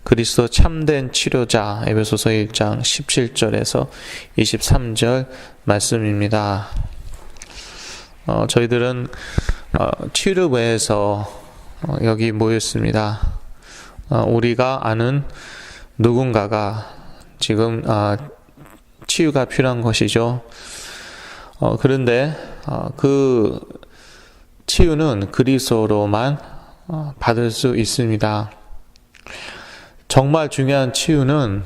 그리스도 참된 치료자, 에베소서 1장 17절에서 23절 말씀입니다. 저희들은 치유회에서 여기 모였습니다. 우리가 아는 누군가가 지금 치유가 필요한 것이죠. 그런데 그 치유는 그리스도로만 받을 수 있습니다. 정말 중요한 치유는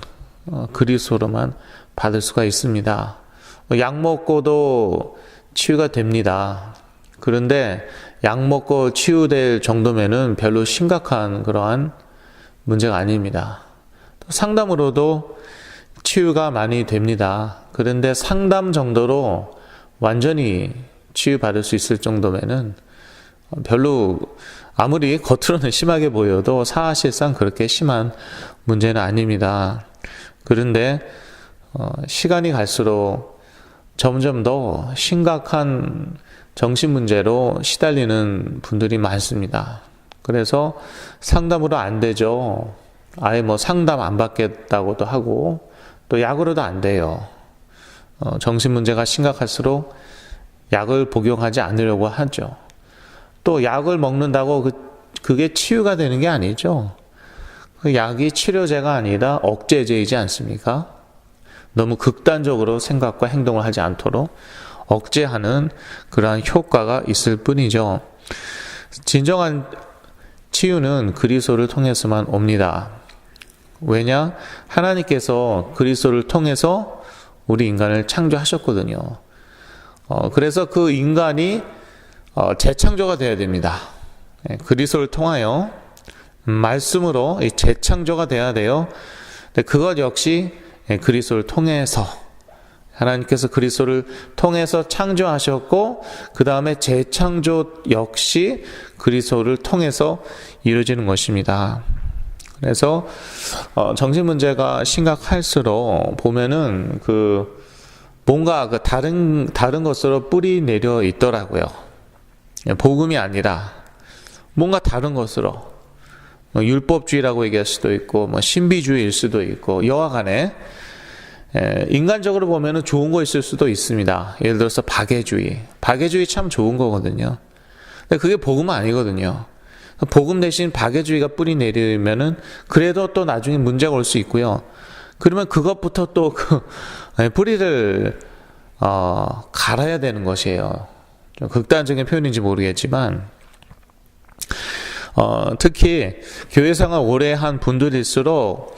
그리스도로만 받을 수가 있습니다. 약 먹고도 치유가 됩니다. 그런데 약 먹고 치유될 정도면은 별로 심각한 그러한 문제가 아닙니다. 상담으로도 치유가 많이 됩니다. 그런데 상담 정도로 완전히 치유받을 수 있을 정도면은 별로 아무리 겉으로는 심하게 보여도 사실상 그렇게 심한 문제는 아닙니다. 그런데 시간이 갈수록 점점 더 심각한 정신문제로 시달리는 분들이 많습니다. 그래서 상담으로 안 되죠. 아예 상담 안 받겠다고도 하고 또 약으로도 안 돼요. 정신문제가 심각할수록 약을 복용하지 않으려고 하죠. 또 약을 먹는다고 그게 치유가 되는 게 아니죠. 그 약이 치료제가 아니라 억제제이지 않습니까? 너무 극단적으로 생각과 행동을 하지 않도록 억제하는 그러한 효과가 있을 뿐이죠. 진정한 치유는 그리스도를 통해서만 옵니다. 왜냐? 하나님께서 그리스도를 통해서 우리 인간을 창조하셨거든요. 그래서 그 인간이 재창조가 되어야 됩니다. 그리스도를 통하여 말씀으로 재창조가 되어야 돼요. 그것 역시 그리스도를 통해서 하나님께서 그리스도를 통해서 창조하셨고 그 다음에 재창조 역시 그리스도를 통해서 이루어지는 것입니다. 그래서 정신문제가 심각할수록 보면은 뭔가 다른 것으로 뿌리 내려 있더라고요. 복음이 아니라 뭔가 다른 것으로 율법주의라고 얘기할 수도 있고 신비주의일 수도 있고 여하간에 인간적으로 보면은 좋은 거 있을 수도 있습니다. 예를 들어서 박애주의 참 좋은 거거든요. 근데 그게 복음은 아니거든요. 복음 대신 박애주의가 뿌리 내리면은 그래도 또 나중에 문제가 올 수 있고요. 그러면 그것부터 또 뿌리를 갈아야 되는 것이에요. 좀 극단적인 표현인지 모르겠지만 특히 교회 생활 오래 한 분들일수록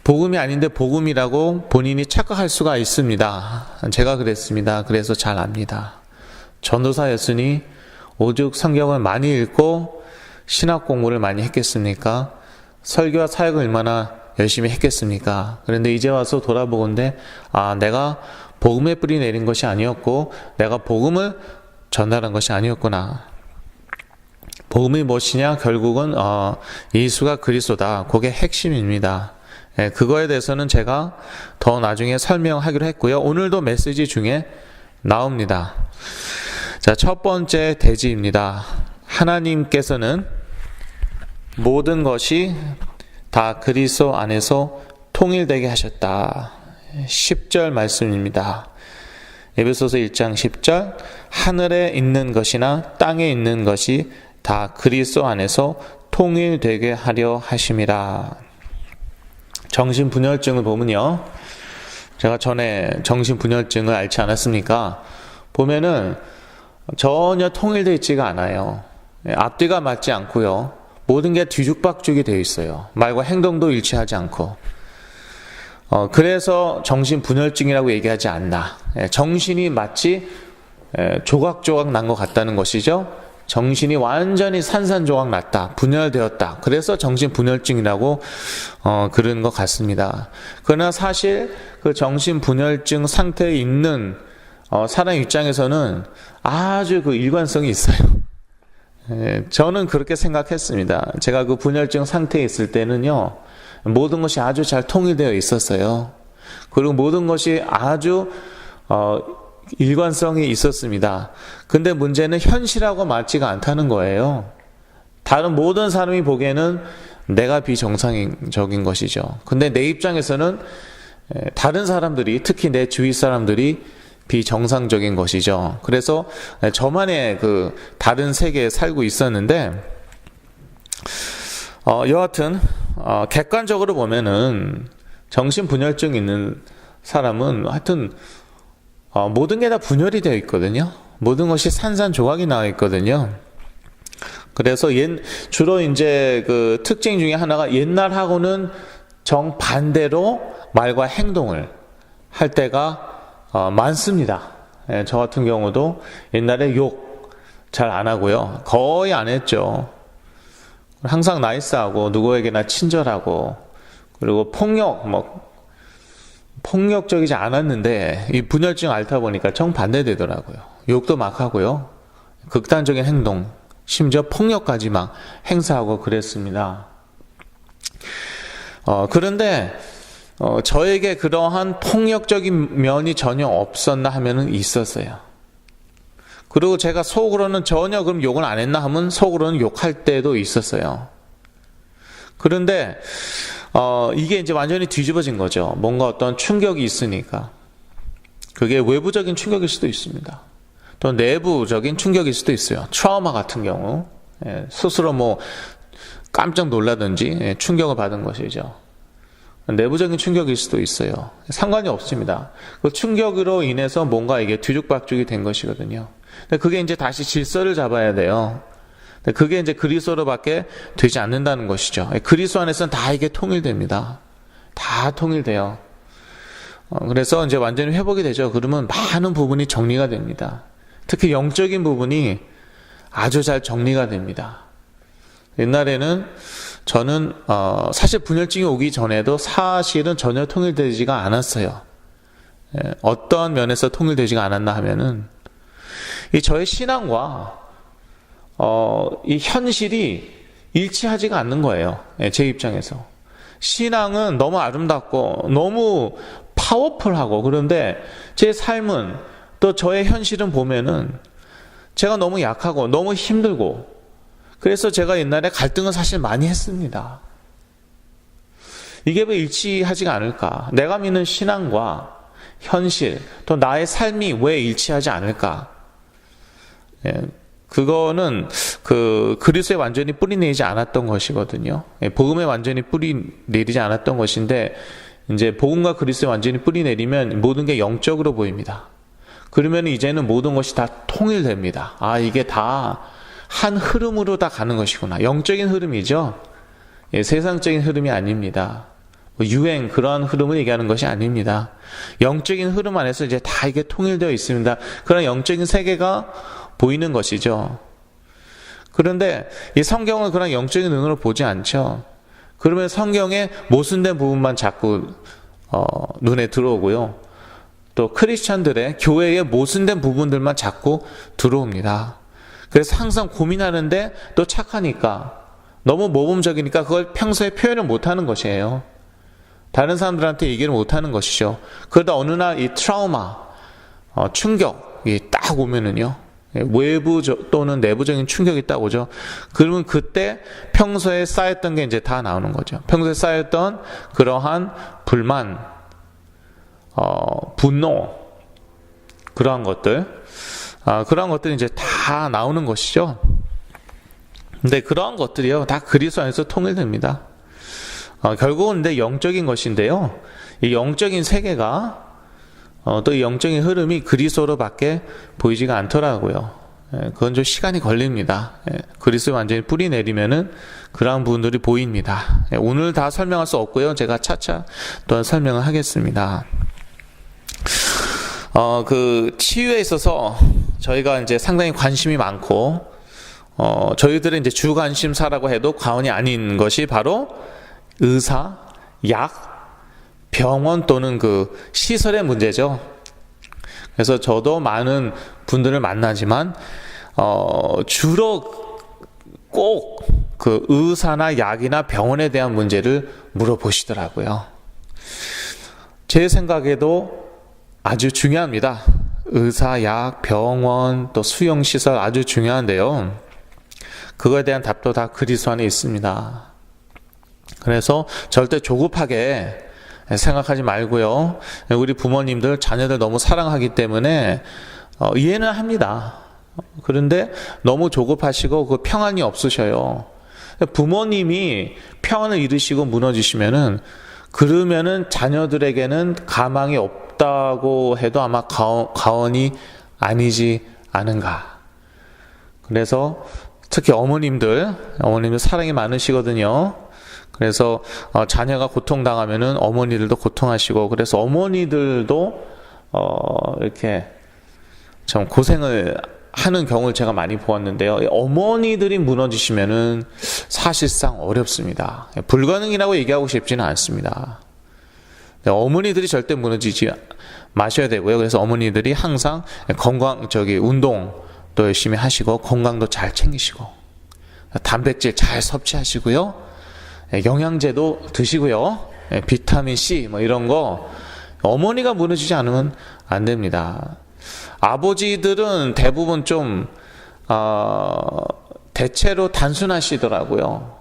복음이 아닌데 복음이라고 본인이 착각할 수가 있습니다. 제가 그랬습니다. 그래서 잘 압니다. 전도사였으니 오죽 성경을 많이 읽고 신학 공부를 많이 했겠습니까? 설교와 사역을 얼마나 열심히 했겠습니까? 그런데 이제 와서 돌아보건대 내가 복음의 뿌리 내린 것이 아니었고 내가 복음을 전달한 것이 아니었구나. 복음이 무엇이냐? 결국은 예수가 그리스도다. 그게 핵심입니다. 그거에 대해서는 제가 더 나중에 설명하기로 했고요. 오늘도 메시지 중에 나옵니다. 자, 첫 번째 대지입니다. 하나님께서는 모든 것이 다 그리스도 안에서 통일되게 하셨다. 10절 말씀입니다. 에베소서 1장 10절 하늘에 있는 것이나 땅에 있는 것이 다 그리스도 안에서 통일되게 하려 하심이라. 정신분열증을 보면요, 제가 전에 정신분열증을 앓지 않았습니까? 보면은 전혀 통일되어 있지가 않아요. 앞뒤가 맞지 않고요, 모든 게 뒤죽박죽이 되어 있어요. 말과 행동도 일치하지 않고. 그래서 정신분열증이라고 얘기하지 않나. 정신이 마치 조각조각 난 것 같다는 것이죠. 정신이 완전히 산산조각 났다, 분열되었다. 그래서 정신분열증이라고 그런 것 같습니다. 그러나 사실 그 정신분열증 상태에 있는 사람 입장에서는 아주 그 일관성이 있어요. 저는 그렇게 생각했습니다. 제가 그 분열증 상태에 있을 때는요, 모든 것이 아주 잘 통일되어 있었어요. 그리고 모든 것이 아주 일관성이 있었습니다. 근데 문제는 현실하고 맞지가 않다는 거예요. 다른 모든 사람이 보기에는 내가 비정상적인 것이죠. 근데 내 입장에서는 다른 사람들이, 특히 내 주위 사람들이 비정상적인 것이죠. 그래서 저만의 그 다른 세계에 살고 있었는데, 여하튼 객관적으로 보면은 정신분열증 있는 사람은 하여튼 모든 게 다 분열이 되어 있거든요. 모든 것이 산산조각이 나와 있거든요. 그래서 주로 이제 그 특징 중에 하나가 옛날하고는 정반대로 말과 행동을 할 때가 많습니다. 저 같은 경우도 옛날에 욕 잘 안 하고요. 거의 안 했죠. 항상 나이스하고 누구에게나 친절하고, 그리고 폭력적이지 않았는데 이 분열증 앓다 보니까 정반대되더라고요. 욕도 막 하고요. 극단적인 행동, 심지어 폭력까지 막 행사하고 그랬습니다. 그런데 저에게 그러한 폭력적인 면이 전혀 없었나 하면은 있었어요. 그리고 제가 속으로는 전혀 그럼 욕을 안 했나 하면 속으로는 욕할 때도 있었어요. 그런데 이게 이제 완전히 뒤집어진 거죠. 뭔가 어떤 충격이 있으니까. 그게 외부적인 충격일 수도 있습니다. 또 내부적인 충격일 수도 있어요. 트라우마 같은 경우, 스스로 뭐 깜짝 놀라든지 충격을 받은 것이죠. 내부적인 충격일 수도 있어요. 상관이 없습니다. 그 충격으로 인해서 뭔가 이게 뒤죽박죽이 된 것이거든요. 근데 그게 이제 다시 질서를 잡아야 돼요. 근데 그게 이제 그리스도로밖에 되지 않는다는 것이죠. 그리스도 안에서는 다 이게 통일됩니다. 다 통일돼요. 그래서 이제 완전히 회복이 되죠. 그러면 많은 부분이 정리가 됩니다. 특히 영적인 부분이 아주 잘 정리가 됩니다. 옛날에는 저는 사실 분열증이 오기 전에도 사실은 전혀 통일되지가 않았어요. 어떤 면에서 통일되지가 않았나 하면은 이 저의 신앙과 이 현실이 일치하지가 않는 거예요. 제 입장에서. 신앙은 너무 아름답고 너무 파워풀하고, 그런데 제 삶은, 또 저의 현실은 보면은 제가 너무 약하고 너무 힘들고, 그래서 제가 옛날에 갈등을 사실 많이 했습니다. 이게 왜 일치하지가 않을까? 내가 믿는 신앙과 현실, 또 나의 삶이 왜 일치하지 않을까? 그거는 그리스도에 완전히 뿌리 내리지 않았던 것이거든요. 복음에 완전히 뿌리 내리지 않았던 것인데, 이제 복음과 그리스도에 완전히 뿌리 내리면 모든 게 영적으로 보입니다. 그러면 이제는 모든 것이 다 통일됩니다. 아, 이게 다 한 흐름으로 다 가는 것이구나. 영적인 흐름이죠. 세상적인 흐름이 아닙니다. 유행, 그러한 흐름을 얘기하는 것이 아닙니다. 영적인 흐름 안에서 이제 다 이게 통일되어 있습니다. 그런 영적인 세계가 보이는 것이죠. 그런데 이 성경은 그런 영적인 눈으로 보지 않죠. 그러면 성경의 모순된 부분만 자꾸 눈에 들어오고요. 또 크리스찬들의 교회의 모순된 부분들만 자꾸 들어옵니다. 그래서 항상 고민하는데, 또 착하니까, 너무 모범적이니까 그걸 평소에 표현을 못하는 것이에요. 다른 사람들한테 얘기를 못하는 것이죠. 그러다 어느 날 이 트라우마, 충격이 딱 오면은요, 외부 또는 내부적인 충격이 딱 오죠. 그러면 그때 평소에 쌓였던 게 이제 다 나오는 거죠. 평소에 쌓였던 그러한 불만, 분노, 그러한 것들이 이제 다 나오는 것이죠. 근데 그러한 것들이요, 다 그리스도 안에서 통일됩니다. 결국은 근데 영적인 것인데요, 이 영적인 세계가 또 이 영적인 흐름이 그리스도로밖에 보이지가 않더라고요. 그건 좀 시간이 걸립니다. 그리스도에 완전히 뿌리 내리면은 그러한 부분들이 보입니다. 오늘 다 설명할 수 없고요, 제가 차차 또 설명을 하겠습니다. 그 치유에 있어서 저희가 이제 상당히 관심이 많고, 저희들의 이제 주 관심사라고 해도 과언이 아닌 것이 바로 의사, 약, 병원 또는 그 시설의 문제죠. 그래서 저도 많은 분들을 만나지만, 주로 꼭 그 의사나 약이나 병원에 대한 문제를 물어보시더라고요. 제 생각에도 아주 중요합니다. 의사, 약, 병원, 또 수용시설 아주 중요한데요. 그거에 대한 답도 다 그리스도 안에 있습니다. 그래서 절대 조급하게 생각하지 말고요. 우리 부모님들 자녀들 너무 사랑하기 때문에 이해는 합니다. 그런데 너무 조급하시고 그 평안이 없으셔요. 부모님이 평안을 잃으시고 무너지시면은 그러면은 자녀들에게는 가망이 없다고 해도 아마 과언이 아니지 않은가. 그래서 특히 어머님들 사랑이 많으시거든요. 그래서 자녀가 고통당하면은 어머니들도 고통하시고, 그래서 어머니들도 이렇게 좀 고생을 하는 경우를 제가 많이 보았는데요. 어머니들이 무너지시면은 사실상 어렵습니다. 불가능이라고 얘기하고 싶지는 않습니다. 어머니들이 절대 무너지지 마셔야 되고요. 그래서 어머니들이 항상 운동도 열심히 하시고 건강도 잘 챙기시고 단백질 잘 섭취하시고요. 영양제도 드시고요. 비타민 C 이런 거 어머니가 무너지지 않으면 안 됩니다. 아버지들은 대부분 좀 대체로 단순하시더라고요.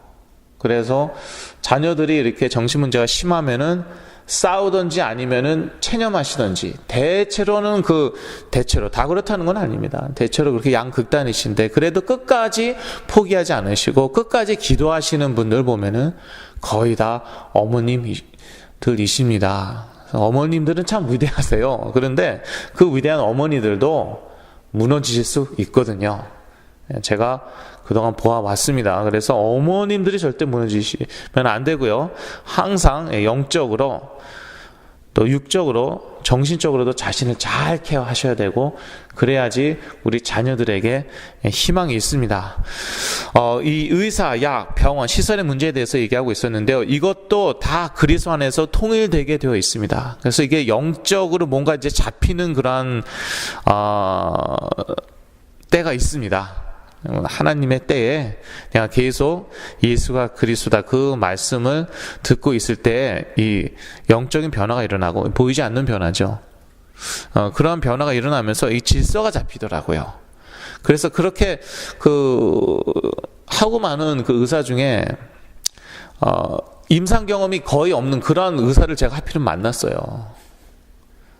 그래서 자녀들이 이렇게 정신문제가 심하면은 싸우든지 아니면은 체념하시든지, 대체로는 대체로 다 그렇다는 건 아닙니다. 대체로 그렇게 양극단이신데 그래도 끝까지 포기하지 않으시고 끝까지 기도하시는 분들 보면은 거의 다 어머님들이십니다. 어머님들은 참 위대하세요. 그런데 그 위대한 어머니들도 무너지실 수 있거든요. 제가 그동안 보아왔습니다. 그래서 어머님들이 절대 무너지시면 안 되고요. 항상 영적으로 또 육적으로 정신적으로도 자신을 잘 케어하셔야 되고, 그래야지 우리 자녀들에게 희망이 있습니다. 이 의사, 약, 병원, 시설의 문제에 대해서 얘기하고 있었는데요. 이것도 다 그리스도 안에서 통일되게 되어 있습니다. 그래서 이게 영적으로 뭔가 이제 잡히는 그런 때가 있습니다. 하나님의 때에 내가 계속 예수가 그리스도다 그 말씀을 듣고 있을 때 이 영적인 변화가 일어나고, 보이지 않는 변화죠. 그런 변화가 일어나면서 이 질서가 잡히더라고요. 그래서 그렇게 하고 많은 의사 중에 임상 경험이 거의 없는 그런 의사를 제가 하필은 만났어요.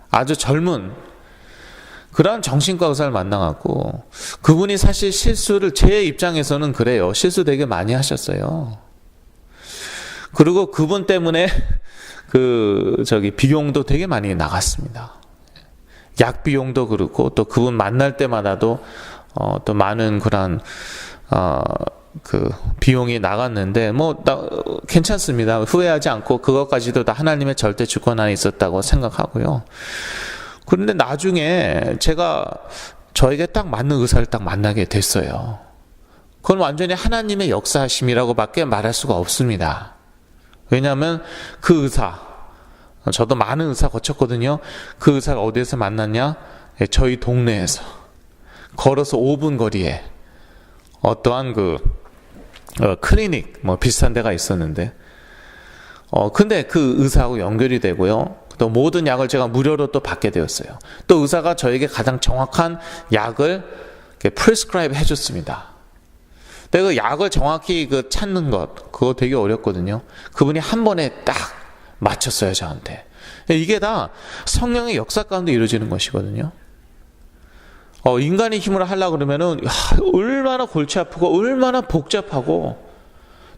아주 젊은 그런 정신과 의사를 만나갖고, 그분이 사실 실수를, 제 입장에서는 그래요. 실수 되게 많이 하셨어요. 그리고 그분 때문에 비용도 되게 많이 나갔습니다. 약 비용도 그렇고, 또 그분 만날 때마다도 또 많은 그런 비용이 나갔는데, 괜찮습니다. 후회하지 않고 그것까지도 다 하나님의 절대 주권 안에 있었다고 생각하고요. 그런데 나중에 제가 저에게 딱 맞는 의사를 딱 만나게 됐어요. 그건 완전히 하나님의 역사심이라고밖에 말할 수가 없습니다. 왜냐하면 그 의사, 저도 많은 의사 거쳤거든요. 그 의사가 어디에서 만났냐? 저희 동네에서 걸어서 5분 거리에 어떠한 클리닉 비슷한 데가 있었는데, 근데 그 의사하고 연결이 되고요. 또 모든 약을 제가 무료로 또 받게 되었어요. 또 의사가 저에게 가장 정확한 약을 프리스크라이브 해줬습니다. 근데 그 약을 정확히 찾는 그거 되게 어렵거든요. 그분이 한 번에 딱 맞췄어요, 저한테. 이게 다 성령의 역사 가운데 이루어지는 것이거든요. 인간의 힘으로 하려고 그러면은 얼마나 골치 아프고 얼마나 복잡하고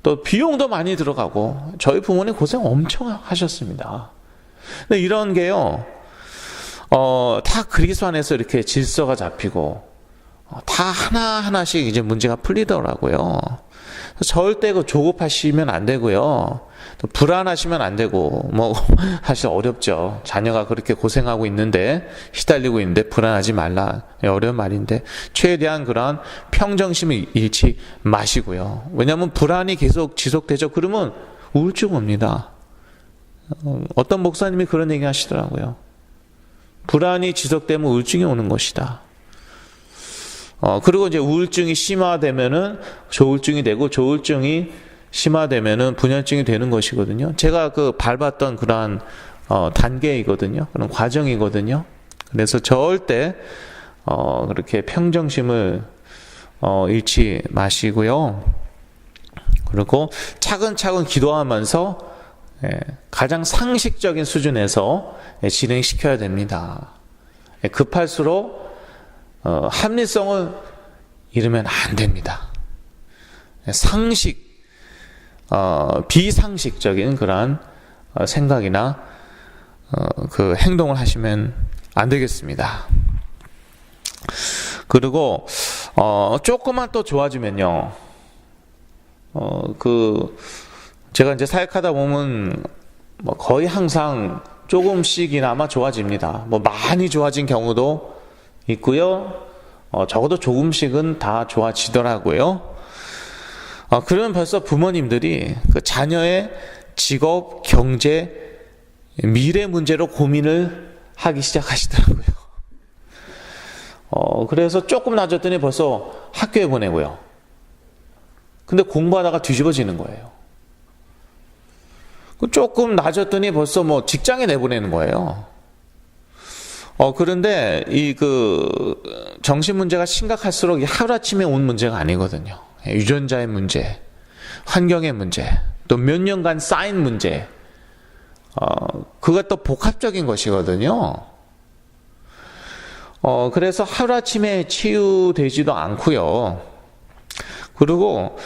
또 비용도 많이 들어가고, 저희 부모님 고생 엄청 하셨습니다. 근데 이런 게요, 다 그리스도 안에서 이렇게 질서가 잡히고, 다 하나하나씩 이제 문제가 풀리더라고요. 절대 조급하시면 안 되고요. 또 불안하시면 안 되고, 사실 어렵죠. 자녀가 그렇게 고생하고 있는데, 시달리고 있는데 불안하지 말라. 어려운 말인데, 최대한 그런 평정심을 잃지 마시고요. 왜냐하면 불안이 계속 지속되죠. 그러면 우울증 옵니다. 어떤 목사님이 그런 얘기 하시더라고요. 불안이 지속되면 우울증이 오는 것이다. 그리고 이제 우울증이 심화되면은 조울증이 되고, 조울증이 심화되면은 분열증이 되는 것이거든요. 제가 밟았던 그러한 단계이거든요. 그런 과정이거든요. 그래서 절대 그렇게 평정심을 잃지 마시고요. 그리고 차근차근 기도하면서 가장 상식적인 수준에서 진행시켜야 됩니다. 급할수록 합리성을 잃으면 안 됩니다. 상식, 비상식적인 그러한 생각이나 그 행동을 하시면 안 되겠습니다. 그리고 조금만 또 좋아지면요, 제가 이제 사역하다 보면 뭐 거의 항상 조금씩이나마 좋아집니다. 뭐 많이 좋아진 경우도 있고요, 적어도 조금씩은 다 좋아지더라고요. 그러면 벌써 부모님들이 그 자녀의 직업, 경제, 미래 문제로 고민을 하기 시작하시더라고요. 그래서 조금 낮았더니 벌써 학교에 보내고요. 근데 공부하다가 뒤집어지는 거예요. 조금 낮았더니 벌써 뭐 직장에 내보내는 거예요. 그런데 정신 문제가 심각할수록 하루아침에 온 문제가 아니거든요. 유전자의 문제, 환경의 문제, 또 몇 년간 쌓인 문제, 그것도 복합적인 것이거든요. 그래서 하루아침에 치유되지도 않고요. 그리고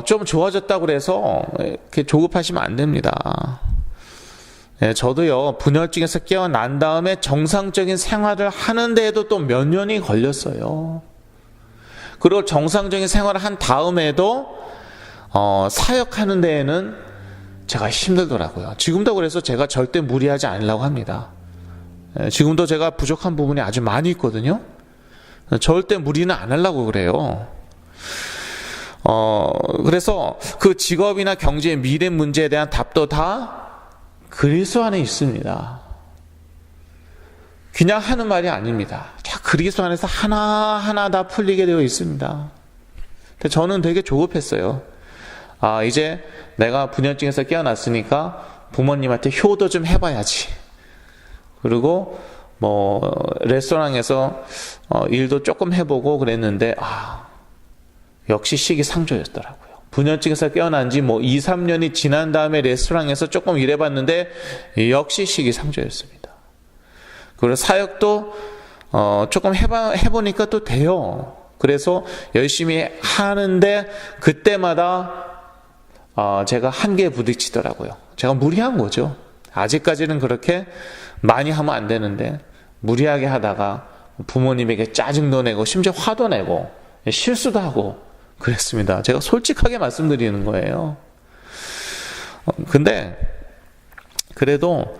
좀 좋아졌다고 그래서 이렇게 조급하시면 안 됩니다. 저도요, 분열증에서 깨어난 다음에 정상적인 생활을 하는 데에도 또 몇 년이 걸렸어요. 그리고 정상적인 생활을 한 다음에도 사역하는 데에는 제가 힘들더라고요. 지금도 그래서 제가 절대 무리하지 않으려고 합니다. 지금도 제가 부족한 부분이 아주 많이 있거든요. 절대 무리는 안 하려고 그래요. 그래서 그 직업이나 경제의 미래 문제에 대한 답도 다 그리스도 안에 있습니다. 그냥 하는 말이 아닙니다. 다 그리스도 안에서 하나하나 다 풀리게 되어 있습니다. 근데 저는 되게 조급했어요. 이제 내가 분열증에서 깨어났으니까 부모님한테 효도 좀 해봐야지. 그리고 뭐 레스토랑에서 일도 조금 해보고 그랬는데 역시 시기상조였더라고요. 분열증에서 깨어난 지 2, 3년이 지난 다음에 레스토랑에서 조금 일해봤는데 역시 시기상조였습니다. 그리고 사역도 조금 해보니까 또 돼요. 그래서 열심히 하는데 그때마다 제가 한계에 부딪히더라고요. 제가 무리한 거죠. 아직까지는 그렇게 많이 하면 안 되는데 무리하게 하다가 부모님에게 짜증도 내고 심지어 화도 내고 실수도 하고 그랬습니다. 제가 솔직하게 말씀드리는 거예요. 근데 그래도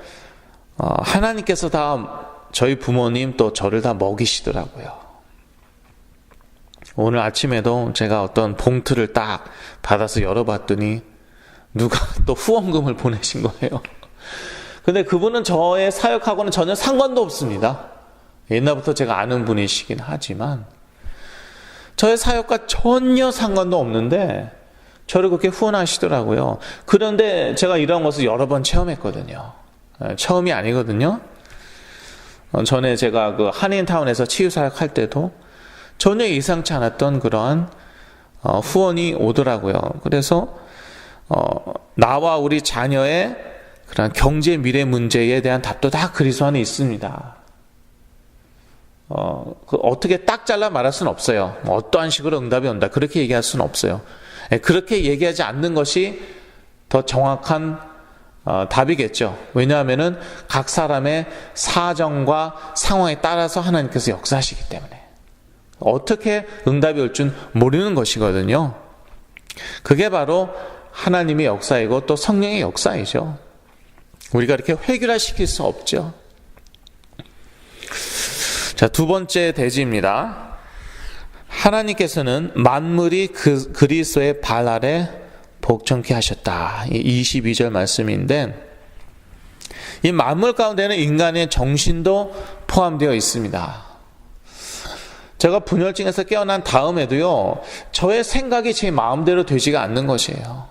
하나님께서 다 저희 부모님 또 저를 다 먹이시더라고요. 오늘 아침에도 제가 어떤 봉투를 딱 받아서 열어봤더니 누가 또 후원금을 보내신 거예요. 근데 그분은 저의 사역하고는 전혀 상관도 없습니다. 옛날부터 제가 아는 분이시긴 하지만 저의 사역과 전혀 상관도 없는데 저를 그렇게 후원하시더라고요. 그런데 제가 이런 것을 여러 번 체험했거든요. 처음이 아니거든요. 전에 제가 그 한인타운에서 치유사역 할 때도 전혀 예상치 않았던 그러한 후원이 오더라고요. 그래서 나와 우리 자녀의 그런 경제 미래 문제에 대한 답도 다 그리스도 안에 있습니다. 어떻게 딱 잘라 말할 수는 없어요. 어떠한 식으로 응답이 온다 그렇게 얘기할 수는 없어요. 그렇게 얘기하지 않는 것이 더 정확한 답이겠죠. 왜냐하면은 각 사람의 사정과 상황에 따라서 하나님께서 역사하시기 때문에 어떻게 응답이 올 줄 모르는 것이거든요. 그게 바로 하나님의 역사이고 또 성령의 역사이죠. 우리가 이렇게 획일화시킬 수 없죠. 자, 두 번째 대지입니다. 하나님께서는 만물이 그리스도의 발 아래 복종케 하셨다. 22절 말씀인데 이 만물 가운데는 인간의 정신도 포함되어 있습니다. 제가 분열증에서 깨어난 다음에도요, 저의 생각이 제 마음대로 되지가 않는 것이에요.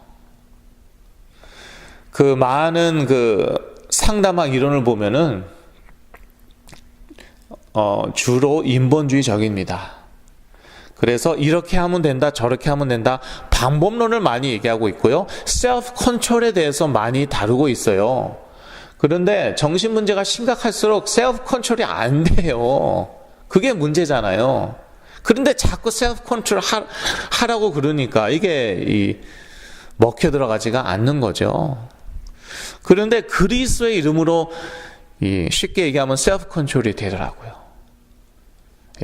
그 많은 상담학 이론을 보면은 주로 인본주의적입니다. 그래서 이렇게 하면 된다, 저렇게 하면 된다, 방법론을 많이 얘기하고 있고요. 셀프 컨트롤에 대해서 많이 다루고 있어요. 그런데 정신 문제가 심각할수록 셀프 컨트롤이 안 돼요. 그게 문제잖아요. 그런데 자꾸 셀프 컨트롤 하라고 그러니까 이게 먹혀 들어가지가 않는 거죠. 그런데 그리스도의 이름으로 쉽게 얘기하면 셀프 컨트롤이 되더라고요.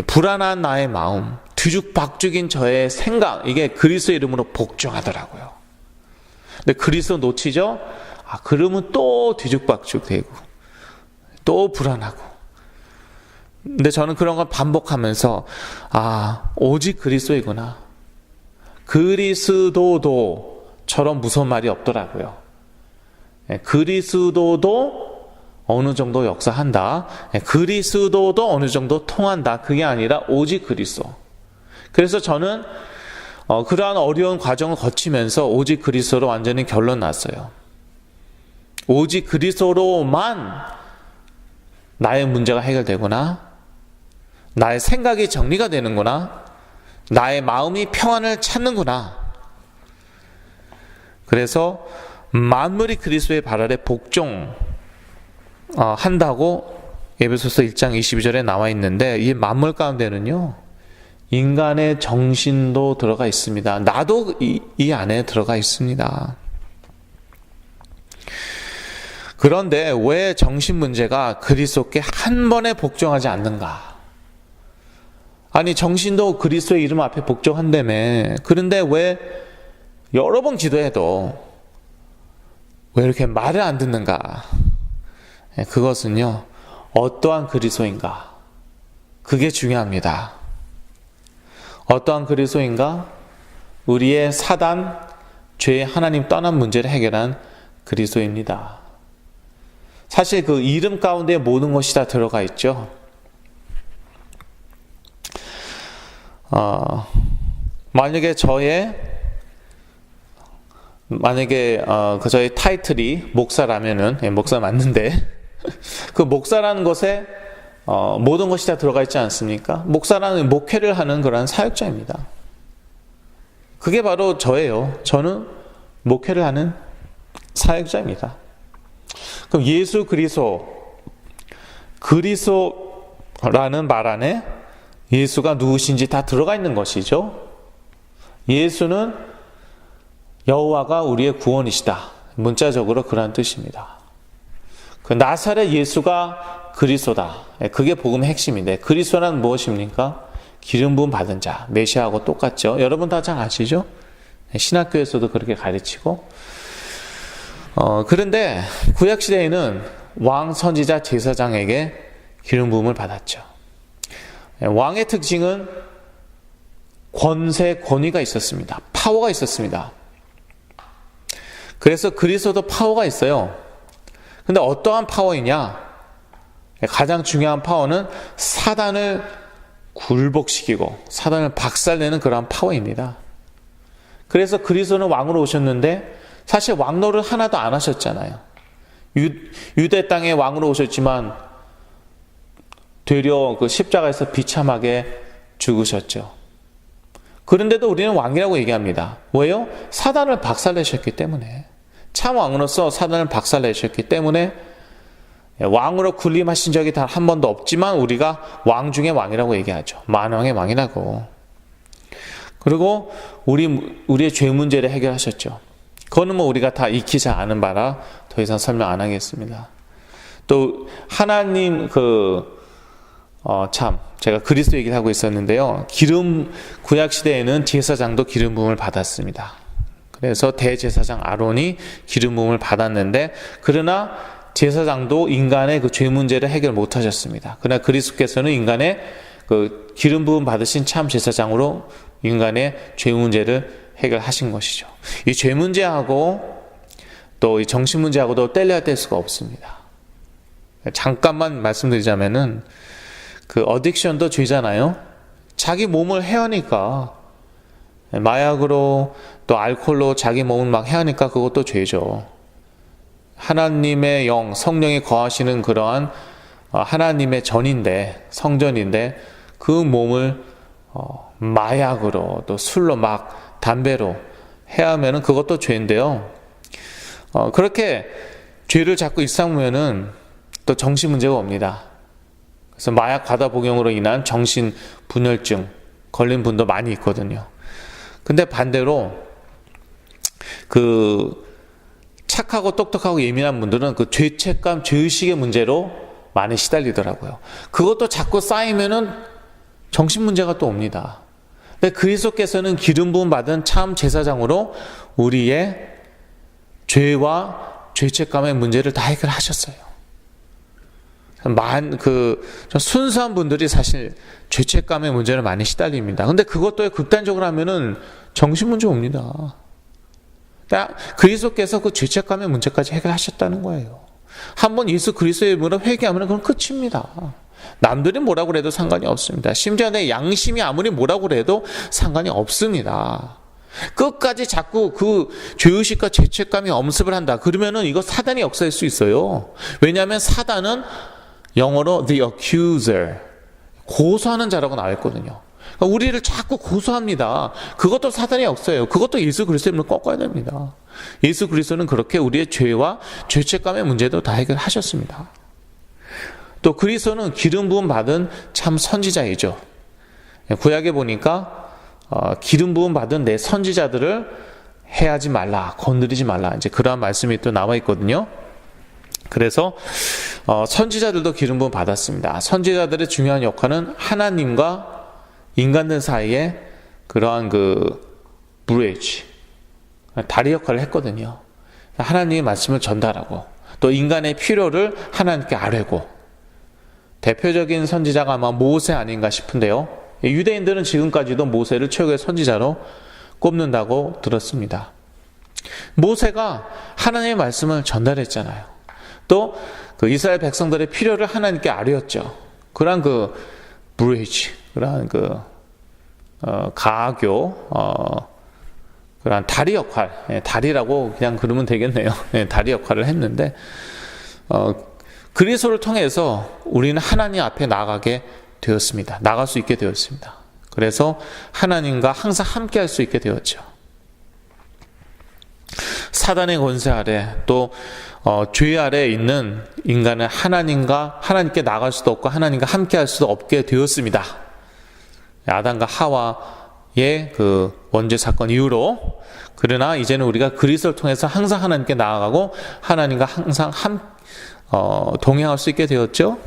불안한 나의 마음, 뒤죽박죽인 저의 생각, 이게 그리스도의 이름으로 복종하더라고요. 근데 그리스도 놓치죠? 그러면 또 뒤죽박죽 되고 또 불안하고. 근데 저는 그런 걸 반복하면서 오직 그리스도이구나. 그리스도도처럼 무서운 말이 없더라고요. 그리스도도 어느 정도 역사한다. 그리스도도 어느 정도 통한다. 그게 아니라 오직 그리스도. 그래서 저는 그러한 어려운 과정을 거치면서 오직 그리스도로 완전히 결론 났어요. 오직 그리스도로만 나의 문제가 해결되구나. 나의 생각이 정리가 되는구나. 나의 마음이 평안을 찾는구나. 그래서 만물이 그리스도의 발 아래 복종 한다고 에베소서 1장 22절에 나와 있는데, 이 만물 가운데는요 인간의 정신도 들어가 있습니다. 나도 이 안에 들어가 있습니다. 그런데 왜 정신 문제가 그리스도께 한 번에 복종하지 않는가? 아니, 정신도 그리스도의 이름 앞에 복종한다며. 그런데 왜 여러 번 기도해도 왜 이렇게 말을 안 듣는가? 그것은요, 어떠한 그리스도인가? 그게 중요합니다. 어떠한 그리스도인가? 우리의 사단, 죄, 하나님 떠난 문제를 해결한 그리스도입니다. 사실 그 이름 가운데 모든 것이 다 들어가 있죠. 만약에 저의 타이틀이 목사라면은, 목사 맞는데 그 목사라는 것에 모든 것이 다 들어가 있지 않습니까? 목사라는 목회를 하는 그런 사역자입니다. 그게 바로 저예요. 저는 목회를 하는 사역자입니다. 그럼 예수 그리스도라는 말 안에 예수가 누구신지 다 들어가 있는 것이죠. 예수는 여호와가 우리의 구원이시다. 문자적으로 그런 뜻입니다. 그 나사렛 예수가 그리스도다. 그게 복음의 핵심인데, 그리스도란 무엇입니까? 기름 부음 받은 자, 메시아하고 똑같죠. 여러분 다 잘 아시죠? 신학교에서도 그렇게 가르치고. 그런데 구약 시대에는 왕, 선지자, 제사장에게 기름 부음을 받았죠. 왕의 특징은 권세, 권위가 있었습니다. 파워가 있었습니다. 그래서 그리스도도 파워가 있어요. 근데 어떠한 파워이냐? 가장 중요한 파워는 사단을 굴복시키고 사단을 박살내는 그러한 파워입니다. 그래서 그리스도는 왕으로 오셨는데 사실 왕노를 하나도 안 하셨잖아요. 유대 땅에 왕으로 오셨지만 되려 그 십자가에서 비참하게 죽으셨죠. 그런데도 우리는 왕이라고 얘기합니다. 왜요? 사단을 박살내셨기 때문에. 참 왕으로서 사단을 박살내셨기 때문에 왕으로 군림하신 적이 단 한 번도 없지만 우리가 왕 중의 왕이라고 얘기하죠. 만왕의 왕이라고. 그리고 우리의 죄 문제를 해결하셨죠. 그거는 우리가 다 익히지 않은 바라 더 이상 설명 안 하겠습니다. 또 하나님 제가 그리스도 얘기를 하고 있었는데요. 구약 시대에는 제사장도 기름 부음을 받았습니다. 그래서 대제사장 아론이 기름 부음을 받았는데, 그러나 제사장도 인간의 그 죄 문제를 해결 못 하셨습니다. 그러나 그리스도께서는 인간의 그 기름 부음 받으신 참 제사장으로 인간의 죄 문제를 해결하신 것이죠. 이 죄 문제하고 또 이 정신 문제하고도 뗄래야 뗄 수가 없습니다. 잠깐만 말씀드리자면은 그 어딕션도 죄잖아요. 자기 몸을 해하니까, 마약으로 또 알코올로 자기 몸을 막 해하니까 그것도 죄죠. 하나님의 영, 성령이 거하시는 그러한 하나님의 전인데, 성전인데 그 몸을 마약으로 또 술로 막 담배로 해하면은 그것도 죄인데요. 그렇게 죄를 자꾸 일삼으면은 또 정신 문제가 옵니다. 그래서 마약 과다 복용으로 인한 정신 분열증 걸린 분도 많이 있거든요. 근데 반대로 그 착하고 똑똑하고 예민한 분들은 그 죄책감, 죄의식의 문제로 많이 시달리더라고요. 그것도 자꾸 쌓이면은 정신 문제가 또 옵니다. 근데 그리스도께서는 기름 부음 받은 참 제사장으로 우리의 죄와 죄책감의 문제를 다 해결하셨어요. 좀 순수한 분들이 사실 죄책감의 문제를 많이 시달립니다. 근데 그것도 극단적으로 하면은 정신 문제 옵니다. 그리스도께서 그 죄책감의 문제까지 해결하셨다는 거예요. 한번 예수 그리스도의 이름으로 회개하면 그건 끝입니다. 남들이 뭐라고 그래도 상관이 없습니다. 심지어 내 양심이 아무리 뭐라고 그래도 상관이 없습니다. 끝까지 자꾸 그 죄의식과 죄책감이 엄습을 한다. 그러면은 이거 사단의 역사일 수 있어요. 왜냐하면 사단은 영어로 the accuser, 고소하는 자라고 나와 있거든요. 그러니까 우리를 자꾸 고소합니다. 그것도 사단의 역사예요. 그것도 예수 그리스도의 이름으로 꺾어야 됩니다. 예수 그리스도는 그렇게 우리의 죄와 죄책감의 문제도 다 해결하셨습니다. 또 그리스도는 기름 부음 받은 참 선지자이죠. 구약에 보니까 기름 부음 받은 내 선지자들을 해하지 말라, 건드리지 말라, 이제 그러한 말씀이 또 나와 있거든요. 그래서 선지자들도 기름 부음 받았습니다. 선지자들의 중요한 역할은 하나님과 인간들 사이에 그러한 그 브리지, 다리 역할을 했거든요. 하나님의 말씀을 전달하고 또 인간의 필요를 하나님께 아뢰고, 대표적인 선지자가 아마 모세 아닌가 싶은데요. 유대인들은 지금까지도 모세를 최고의 선지자로 꼽는다고 들었습니다. 모세가 하나님의 말씀을 전달했잖아요. 또 그 이스라엘 백성들의 필요를 하나님께 아뢰었죠. 그러한 그 브리지, 그러한 그 가교, 그러한 다리 역할, 다리라고 그냥 그러면 되겠네요. 다리 역할을 했는데 그리스도를 통해서 우리는 하나님 앞에 나가게 되었습니다. 나갈 수 있게 되었습니다. 그래서 하나님과 항상 함께 할 수 있게 되었죠. 사단의 권세 아래 또 죄 아래에 있는 인간은 하나님께 나갈 수도 없고 하나님과 함께 할 수도 없게 되었습니다. 아담과 하와의 그 원죄 사건 이후로. 그러나 이제는 우리가 그리스도를 통해서 항상 하나님께 나아가고 하나님과 항상 동행할 수 있게 되었죠.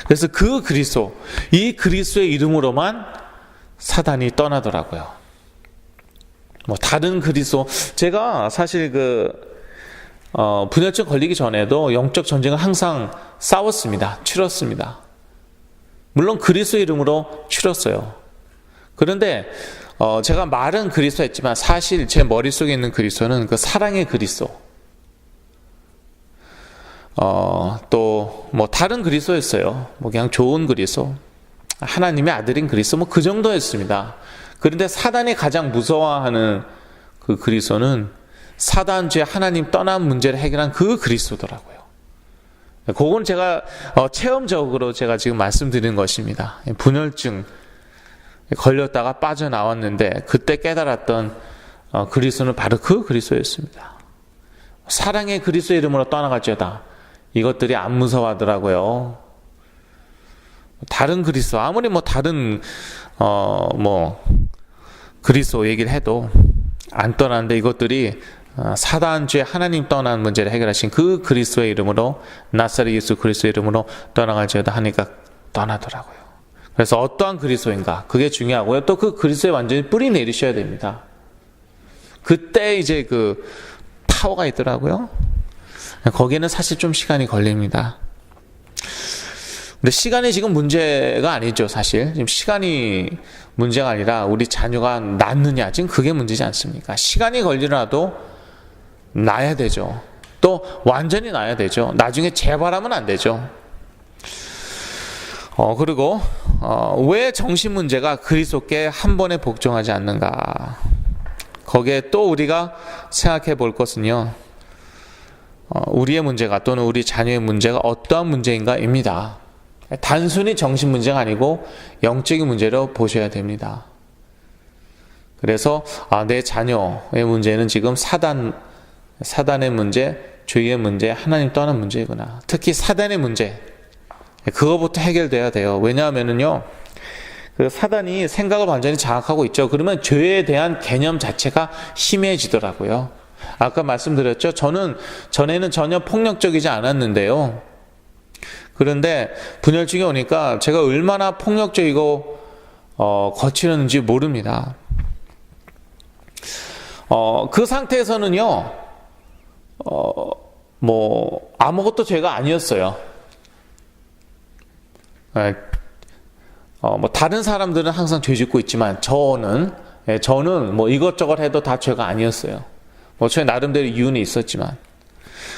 그래서 그 그리스도, 이 그리스도의 이름으로만 사단이 떠나더라고요. 다른 그리스도, 제가 사실 분열증 걸리기 전에도 영적 전쟁을 항상 싸웠습니다. 치렀습니다. 물론 그리스도 이름으로 치렀어요. 그런데 제가 말은 그리스도 했지만 사실 제 머릿속에 있는 그리스도는 그 사랑의 그리스도, 또 다른 그리스도였어요. 그냥 좋은 그리스도, 하나님의 아들인 그리스도, 그 정도였습니다. 그런데 사단이 가장 무서워하는 그 그리스도는 사단죄, 하나님 떠난 문제를 해결한 그 그리스도더라고요. 그건 제가 체험적으로 제가 지금 말씀드리는 것입니다. 분열증 걸렸다가 빠져나왔는데 그때 깨달았던 그리스도는 바로 그 그리스도였습니다. 사랑의 그리스도의 이름으로 떠나갈지어다. 이것들이 안 무서워하더라고요. 다른 그리스도, 아무리 다른 그리스도 얘기를 해도 안 떠나는데 이것들이 사단죄, 하나님 떠난 문제를 해결하신 그 그리스도의 이름으로, 나사렛 예수 그리스도의 이름으로 떠나갈지어다 하니까 떠나더라고요. 그래서 어떠한 그리스도인가, 그게 중요하고요. 또 그 그리스도에 완전히 뿌리 내리셔야 됩니다. 그때 이제 그 파워가 있더라고요. 거기에는 사실 좀 시간이 걸립니다. 근데 시간이 지금 문제가 아니죠. 사실 지금 시간이 문제가 아니라 우리 자녀가 낳느냐, 지금 그게 문제지 않습니까? 시간이 걸리더라도 낳아야 되죠. 또 완전히 낳아야 되죠. 나중에 재발하면 안 되죠. 그리고 왜 정신 문제가 그리스도께 한 번에 복종하지 않는가? 거기에 또 우리가 생각해 볼 것은요, 우리의 문제가 또는 우리 자녀의 문제가 어떠한 문제인가입니다. 단순히 정신 문제가 아니고 영적인 문제로 보셔야 됩니다. 그래서 내 자녀의 문제는 지금 사단의 문제, 죄의 문제, 하나님 떠난 문제구나. 특히 사단의 문제, 그거부터 해결돼야 돼요. 왜냐하면은요, 그 사단이 생각을 완전히 장악하고 있죠. 그러면 죄에 대한 개념 자체가 심해지더라고요. 아까 말씀드렸죠. 저는 전에는 전혀 폭력적이지 않았는데요. 그런데 분열증이 오니까 제가 얼마나 폭력적이고 거칠었는지 모릅니다. 그 상태에서는요, 아무것도 죄가 아니었어요. 다른 사람들은 항상 죄 짓고 있지만 저는 이것저것 해도 다 죄가 아니었어요. 저의 나름대로 이유는 있었지만.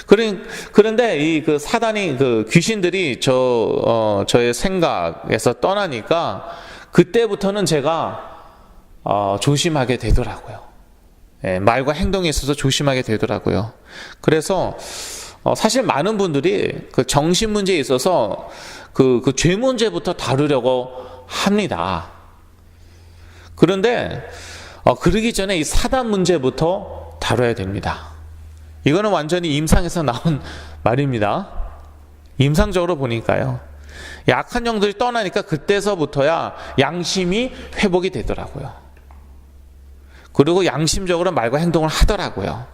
그런데 그 사단이, 그 귀신들이 저의 생각에서 떠나니까 그때부터는 제가 조심하게 되더라고요. 말과 행동에 있어서 조심하게 되더라고요. 그래서 사실 많은 분들이 그 정신 문제에 있어서 그 죄 문제부터 다루려고 합니다. 그런데 그러기 전에 이 사단 문제부터 다뤄야 됩니다. 이거는 완전히 임상에서 나온 말입니다. 임상적으로 보니까요. 약한 영들이 떠나니까 그때서부터야 양심이 회복이 되더라고요. 그리고 양심적으로 말과 행동을 하더라고요.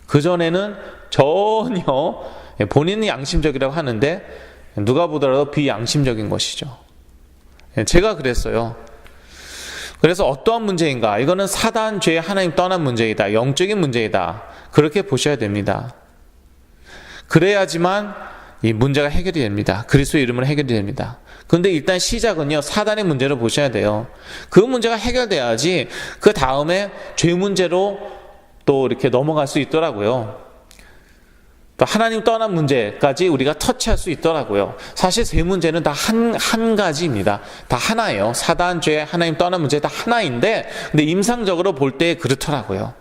그전에는 전혀 본인은 양심적이라고 하는데 누가 보더라도 비양심적인 것이죠. 제가 그랬어요. 그래서 어떠한 문제인가? 이거는 사단, 죄, 하나님 떠난 문제이다. 영적인 문제이다. 그렇게 보셔야 됩니다. 그래야지만 이 문제가 해결이 됩니다. 그리스도의 이름으로 해결이 됩니다. 그런데 일단 시작은요, 사단의 문제로 보셔야 돼요. 그 문제가 해결돼야지 그 다음에 죄 문제로 또 이렇게 넘어갈 수 있더라고요. 또 하나님 떠난 문제까지 우리가 터치할 수 있더라고요. 사실 세 문제는 다 한 가지입니다. 다 하나예요. 사단, 죄, 하나님 떠난 문제 다 하나인데, 근데 임상적으로 볼 때 그렇더라고요.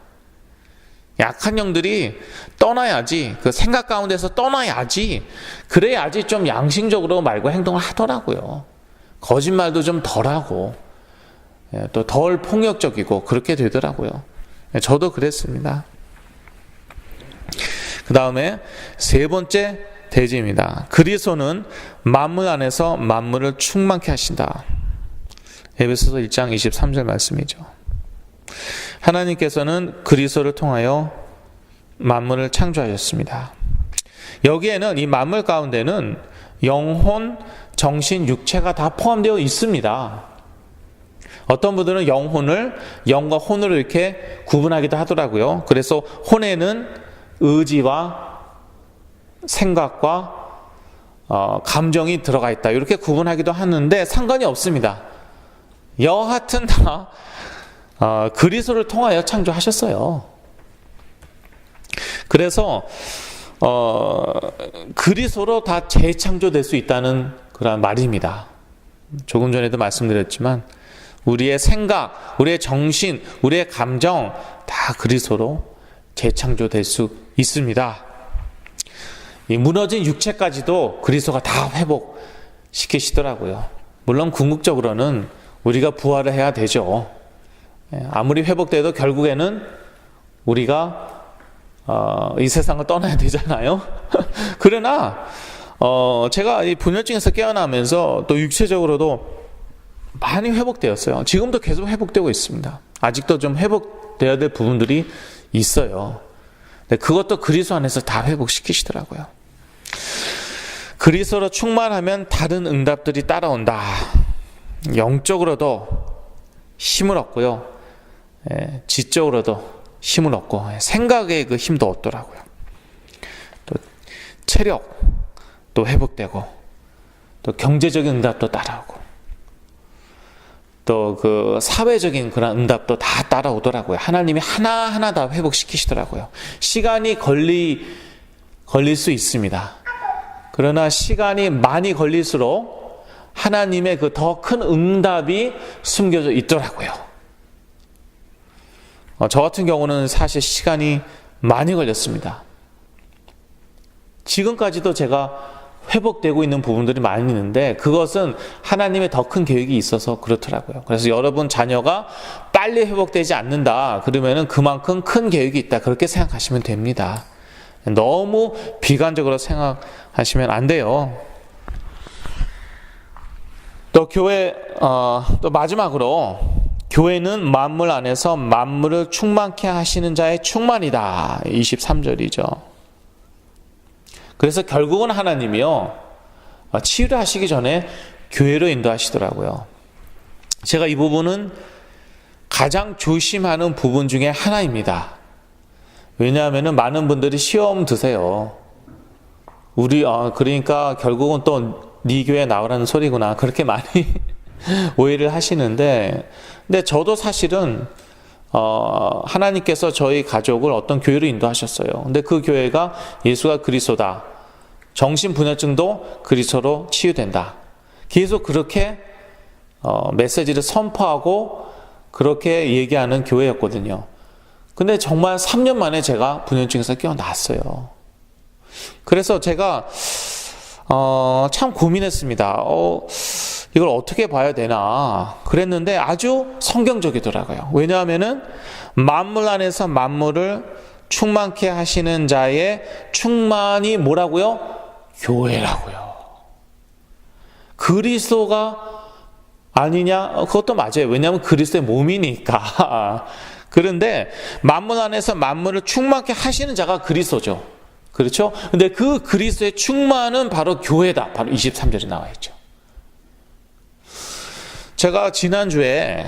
약한 영들이 떠나야지, 그 생각 가운데서 떠나야지, 그래야지 좀 양심적으로 말과 행동을 하더라고요. 거짓말도 좀 덜하고, 또 덜 폭력적이고, 그렇게 되더라고요. 저도 그랬습니다. 그 다음에 세 번째 대지입니다. 그리스도는 만물 안에서 만물을 충만케 하신다. 에베소서 1장 23절 말씀이죠. 하나님께서는 그리스도를 통하여 만물을 창조하셨습니다. 여기에는 이 만물 가운데는 영혼, 정신, 육체가 다 포함되어 있습니다. 어떤 분들은 영과 혼으로 이렇게 구분하기도 하더라고요. 그래서 혼에는 의지와 생각과 감정이 들어가 있다, 이렇게 구분하기도 하는데 상관이 없습니다. 여하튼 다 그리스도를 통하여 창조하셨어요. 그래서 그리스도로 다 재창조될 수 있다는 그런 말입니다. 조금 전에도 말씀드렸지만 우리의 생각, 우리의 정신, 우리의 감정 다 그리스도로 재창조될 수 있습니다. 이 무너진 육체까지도 그리스도가 다 회복시키시더라고요. 물론 궁극적으로는 우리가 부활을 해야 되죠. 아무리 회복돼도 결국에는 우리가 이 세상을 떠나야 되잖아요. 그러나 제가 이 분열증에서 깨어나면서 또 육체적으로도 많이 회복되었어요. 지금도 계속 회복되고 있습니다. 아직도 좀 회복돼야 될 부분들이 있어요. 근데 그것도 그리스도 안에서 다 회복시키시더라고요. 그리스도로 충만하면 다른 응답들이 따라온다. 영적으로도 힘을 얻고요, 지적으로도 힘을 얻고 생각의 그 힘도 얻더라고요. 또 체력도 회복되고 또 경제적인 응답도 따라오고 또 그 사회적인 그런 응답도 다 따라오더라고요. 하나님이 하나하나 다 회복시키시더라고요. 시간이 걸릴 수 있습니다. 그러나 시간이 많이 걸릴수록 하나님의 그 더 큰 응답이 숨겨져 있더라고요. 저 같은 경우는 사실 시간이 많이 걸렸습니다. 지금까지도 제가 회복되고 있는 부분들이 많이 있는데 그것은 하나님의 더 큰 계획이 있어서 그렇더라고요. 그래서 여러분 자녀가 빨리 회복되지 않는다 그러면은 그만큼 큰 계획이 있다 그렇게 생각하시면 됩니다. 너무 비관적으로 생각하시면 안 돼요. 또 또 마지막으로 교회는 만물 안에서 만물을 충만케 하시는 자의 충만이다. 23절이죠. 그래서 결국은 하나님이요, 치유를 하시기 전에 교회로 인도하시더라고요. 제가 이 부분은 가장 조심하는 부분 중에 하나입니다. 왜냐하면 많은 분들이 시험 드세요. 그러니까 결국은 또 네 교회 나오라는 소리구나. 그렇게 많이 오해를 하시는데, 근데 저도 사실은 하나님께서 저희 가족을 어떤 교회로 인도하셨어요. 근데 그 교회가 예수가 그리스도다. 정신분열증도 그리스도로 치유된다. 계속 그렇게 메시지를 선포하고 그렇게 얘기하는 교회였거든요. 근데 정말 3년 만에 제가 분열증에서 깨어났어요. 그래서 제가 참 고민했습니다. 이걸 어떻게 봐야 되나 그랬는데 아주 성경적이더라고요. 왜냐하면은 만물 안에서 만물을 충만케 하시는 자의 충만이 뭐라고요? 교회라고요. 그리스도가 아니냐? 그것도 맞아요. 왜냐하면 그리스도의 몸이니까. 그런데 만물 안에서 만물을 충만케 하시는 자가 그리스도죠. 그렇죠? 근데 그 그리스도의 충만은 바로 교회다. 바로 23절에 나와 있죠. 제가 지난주에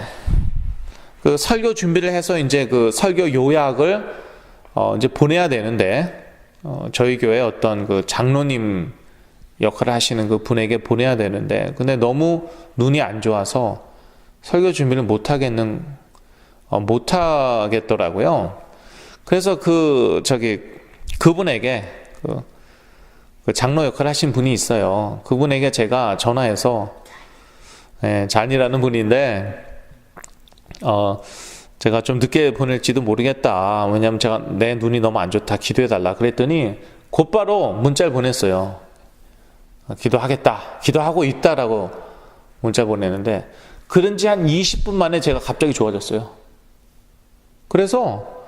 그 설교 준비를 해서 이제 그 설교 요약을 이제 보내야 되는데 저희 교회 어떤 그 장로님 역할을 하시는 그 분에게 보내야 되는데 근데 너무 눈이 안 좋아서 설교 준비를 못 하겠더라고요. 그래서 그분에게 그 장로 역할을 하신 분이 있어요. 그분에게 제가 전화해서 잔이라는 분인데 제가 좀 늦게 보낼지도 모르겠다. 왜냐하면 제가 내 눈이 너무 안 좋다. 기도해달라. 그랬더니 곧바로 문자를 보냈어요. 기도하겠다. 기도하고 있다라고 문자 보내는데 그런 지 한 20분 만에 제가 갑자기 좋아졌어요. 그래서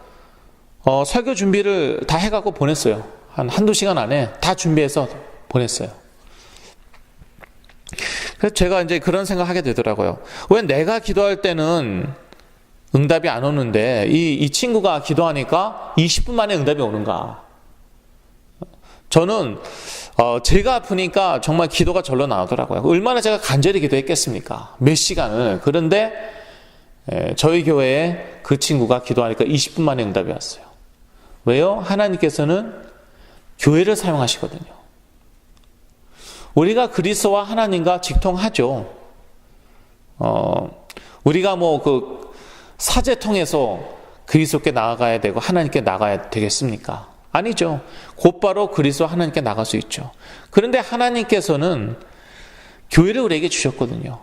설교 준비를 다 해갖고 보냈어요. 한두 시간 안에 다 준비해서 보냈어요. 그래서 제가 이제 그런 생각 하게 되더라고요. 왜 내가 기도할 때는 응답이 안 오는데 이 친구가 기도하니까 20분 만에 응답이 오는가? 저는 제가 아프니까 정말 기도가 절로 나오더라고요. 얼마나 제가 간절히 기도했겠습니까? 몇 시간을. 그런데 저희 교회에 그 친구가 기도하니까 20분 만에 응답이 왔어요. 왜요? 하나님께서는 교회를 사용하시거든요. 우리가 그리스도와 하나님과 직통하죠. 우리가 사제 통해서 그리스도께 나아가야 되고 하나님께 나가야 되겠습니까? 아니죠. 곧바로 그리스도 하나님께 나갈 수 있죠. 그런데 하나님께서는 교회를 우리에게 주셨거든요.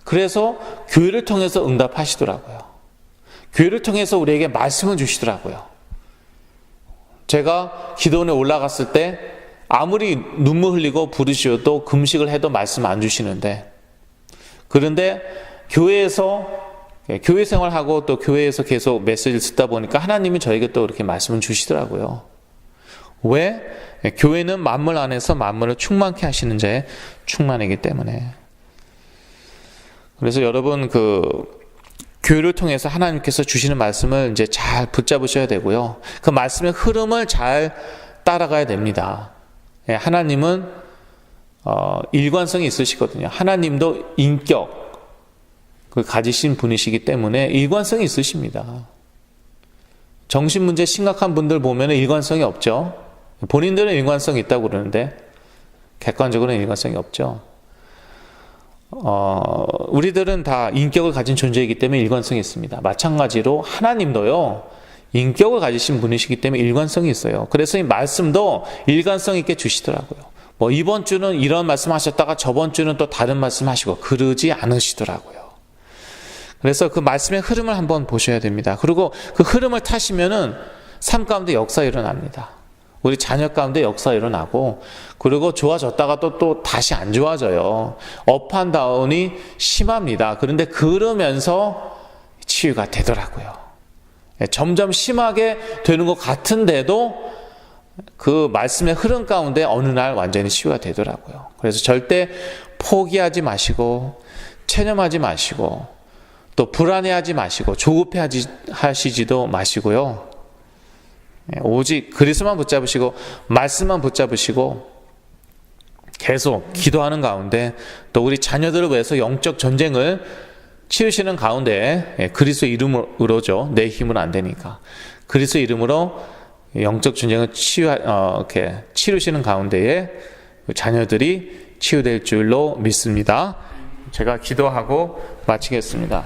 그래서 교회를 통해서 응답하시더라고요. 교회를 통해서 우리에게 말씀을 주시더라고요. 제가 기도원에 올라갔을 때 아무리 눈물 흘리고 부르시어도 금식을 해도 말씀 안 주시는데, 그런데 교회 생활하고 또 교회에서 계속 메시지를 듣다 보니까 하나님이 저에게 또 이렇게 말씀을 주시더라고요. 왜? 교회는 만물 안에서 만물을 충만케 하시는 자의 충만이기 때문에. 그래서 여러분 교회를 통해서 하나님께서 주시는 말씀을 이제 잘 붙잡으셔야 되고요. 그 말씀의 흐름을 잘 따라가야 됩니다. 하나님은 일관성이 있으시거든요. 하나님도 인격 가지신 분이시기 때문에 일관성이 있으십니다. 정신문제 심각한 분들 보면 일관성이 없죠. 본인들은 일관성이 있다고 그러는데 객관적으로는 일관성이 없죠. 우리들은 다 인격을 가진 존재이기 때문에 일관성이 있습니다. 마찬가지로 하나님도요, 인격을 가지신 분이시기 때문에 일관성이 있어요. 그래서 이 말씀도 일관성 있게 주시더라고요. 이번 주는 이런 말씀 하셨다가 저번 주는 또 다른 말씀 하시고 그러지 않으시더라고요. 그래서 그 말씀의 흐름을 한번 보셔야 됩니다. 그리고 그 흐름을 타시면은 삶 가운데 역사 일어납니다. 우리 자녀 가운데 역사 일어나고, 그리고 좋아졌다가 또 다시 안 좋아져요. 업앤다운이 심합니다. 그런데 그러면서 치유가 되더라고요. 점점 심하게 되는 것 같은데도 그 말씀의 흐름 가운데 어느 날 완전히 치유가 되더라고요. 그래서 절대 포기하지 마시고, 체념하지 마시고, 또 불안해하지 마시고, 조급해하시지도 마시고요. 오직 그리스도만 붙잡으시고 말씀만 붙잡으시고 계속 기도하는 가운데, 또 우리 자녀들을 위해서 영적 전쟁을 치르시는 가운데, 그리스도 이름으로죠. 내 힘은 안 되니까 그리스도 이름으로 영적 전쟁을 치르시는 가운데에 자녀들이 치유될 줄로 믿습니다. 제가 기도하고 마치겠습니다.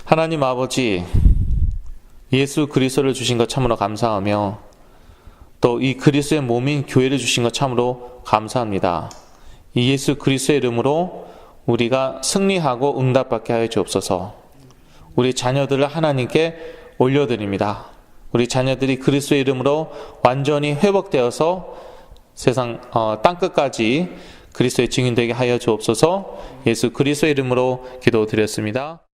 하나님 아버지, 예수 그리스도를 주신 것 참으로 감사하며, 또 이 그리스도의 몸인 교회를 주신 것 참으로 감사합니다. 이 예수 그리스도의 이름으로 우리가 승리하고 응답받게 하여 주옵소서. 우리 자녀들을 하나님께 올려드립니다. 우리 자녀들이 그리스도의 이름으로 완전히 회복되어서 세상 땅끝까지 그리스도의 증인되게 하여 주옵소서. 예수 그리스도의 이름으로 기도드렸습니다.